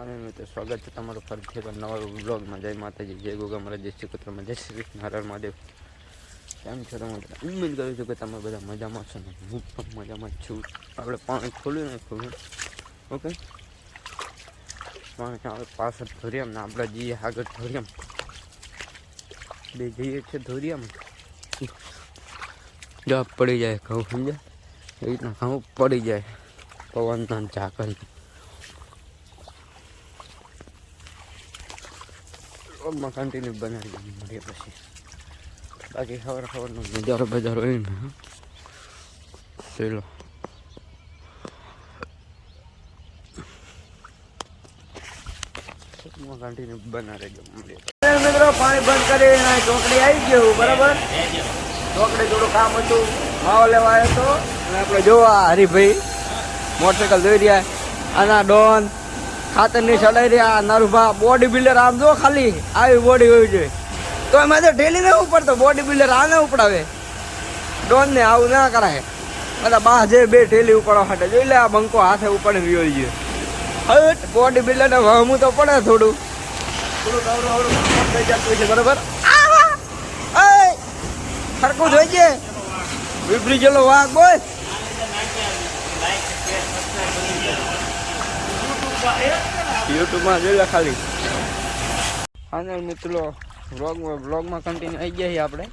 અને મિત્રો સ્વાગત છે તમારું ફરીથી એક નવા વ્લોગમાં. જય માતાજી, જય ગોગા મહારાજ, જય શ્રી કૃષ્ણ, જય શ્રી કૃષ્ણ, હર હર મહાદેવ. કેમ છો તમે? ઉમ્મીદ કરું છું કે તમે બધા મજામાં છો ને હું પણ મજામાં છું. આપણે પાણી ખોલ્યું ને ખોલ્યું, ઓકે. પાણી આપણે પાછળ ધોરિયામ ને આપણે જઈએ આગળ ધોરિયામ, બે જઈએ છે ધોરિયામ. જો પડી જાય ઘઉં, સમજ્યા? એ રીતના ઘઉં પડી જાય પવનના ઝાકળ. માં કન્ટિન્યુ બનાવી મળીએ પછી. બાકી ખબર નજારો બજારો હોય ને ચલો કન્ટિન્યુ બનાવી મળીએ. મિત્રો પાણી બંધ કરી ચોકડી આવી ગયું બરાબર. ચોકડી થોડું કામ હતું, માવો લેવા આવ્યો હતો અને આપણે જોવા હરીભાઈ મોટરસાઇકલ જોઈ રહ્યા. આના ડોન ખાતર ની ચડાઈ રહ્યા. નરુભા બોડી બિલ્ડર, આમ જો ખાલી આવી બોડી હોવી જોઈએ તો એમાં તો ઢેલી ને ઉપડતો. બોડી બિલ્ડર આને ઉપડાવે, ડોન ને આવું ના કરાય. બધા બા જે બે ઢેલી ઉપાડવા માટે જોઈ લે. આ બંકો હાથે ઉપાડી વિયોઈ ગયો. હવે બોડી બિલ્ડર ને વહમું તો પડે થોડું થઈ જતું છે બરાબર. સરખું જોઈએ વિપરી જેલો વાઘ બોલ. યુટ્યુબમાં જોઈ લે ખાલી. હા મિત્રો, વ્લોગમાં કન્ટિન્યુ આવી ગયા છીએ આપણે.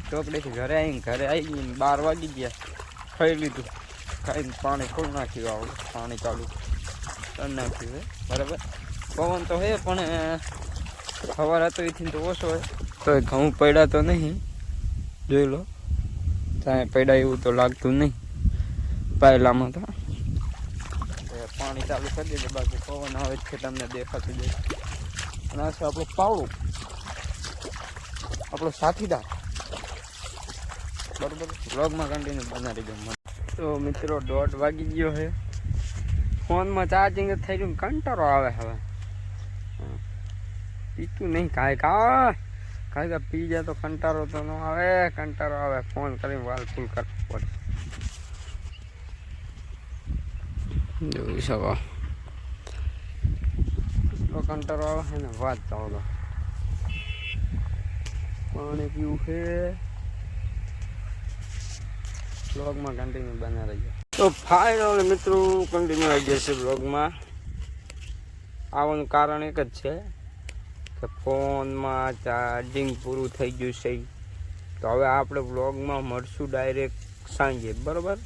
ચોકડીથી ઘરે આવી ગઈને 12 વાગી ગયા. ખાઈ લીધું, ખાઈને પાણી ખોલી નાખ્યું. આવું પાણી ચાલુ કરી નાખ્યું બરાબર. પવન તો હે પણ સવાર હતો એથી તો ઓછો હોય. તો ઘઉં પડ્યા તો નહીં, જોઈ લો. ત્યાં પડ્યા એવું તો લાગતું નહીં પાયલામાં તો. પાણી ચાલુ કરી દીધું, બાકી પવન આવે છે તમને દેખાતું જાય. અને આ છે આપણું પાવડું, આપણો સાથીદાર બરાબર. વ્લોગમાં કન્ટિન્યુ બનાવી દઉં. તો મિત્રો 1:30 વાગી ગયો છે. ફોનમાં ચાર્જિંગ થઈ ગયું, કંટાળો આવે. હવે પીતું નહીં કાંઈ પી જાય તો કંટાળો તો ન આવે. કંટાળો આવે ફોન કરીને વાલ ફૂલ કરવું પડે. જોઈ શકો એટલો કંટાળો આવે છે ને વાત ચાલો. પાણી પીવું છે. બ્લોગમાં કન્ટિન્યુ બના રહી. તો ફાઇનલ મિત્રો કન્ટિન્યુ આવી જશે બ્લોગમાં. આવવાનું કારણ એક જ છે કે ફોનમાં ચાર્જિંગ પૂરું થઈ ગયું છે. તો હવે આપણે બ્લોગમાં મળશું ડાયરેક્ટ સાંજે બરાબર.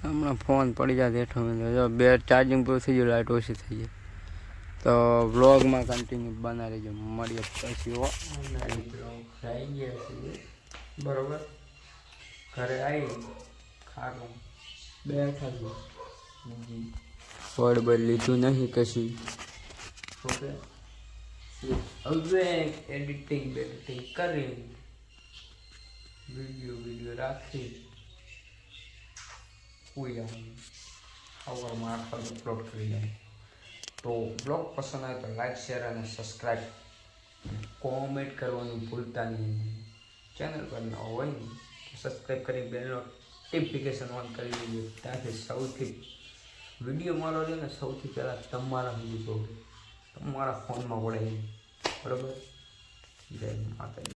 હમણાં ફોન પડી જાય બેઠો જો બે ચાર્જિંગ પૂરું થઈ ગયું, લાઇટ ઓછી થઈ જાય. તો વ્લોગમાં કન્ટિન્યુ બનાવી રહેજો. મળીએ પછી આવી ગયા છીએ બરાબર. ઘરે આવી ખાવાનું બેઠા છું. ફળ બળ લીધું નહીં કશું. ઓકે, હવે એડિટિંગ કરી વિડીયો રાખી સવારમાં અપલોડ કરી જાય. તો બ્લોગ પસંદ આવે તો લાઈક, શેર અને સબસ્ક્રાઈબ, કોમેન્ટ કરવાનું ભૂલતા નહીં. ચેનલ પર ન હોય ને સબસ્ક્રાઈબ કરી બેલ નોટિફિકેશન ઓન કરી દેજો. ત્યાંથી સૌથી વિડીયો મારો છે ને સૌથી પહેલાં તમારા સુધી તમારા ફોનમાં પડે બરાબર. જય માતાજી.